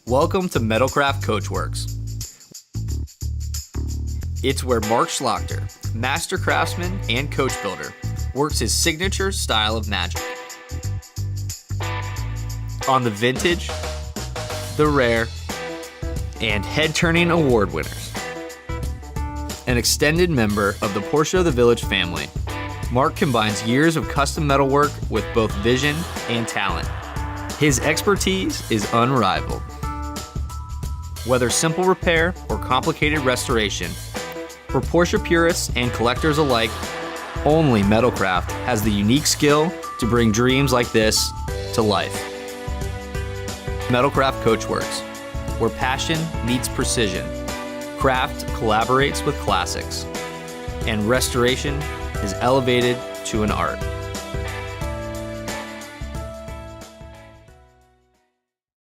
Welcome to Metalkraft CoachWerkes. It's where Mark Schlachter, master craftsman and coach builder, works his signature style of magic. On the vintage, the rare, and head-turning award winners. An extended member of the Porsche the Village family, Mark combines years of custom metalwork with both vision and talent. His expertise is unrivaled. Whether simple repair or complicated restoration, for Porsche purists and collectors alike, only Metalkraft has the unique skill to bring dreams like this to life. Metalkraft CoachWerkes, where passion meets precision, craft collaborates with classics, and restoration is elevated to an art.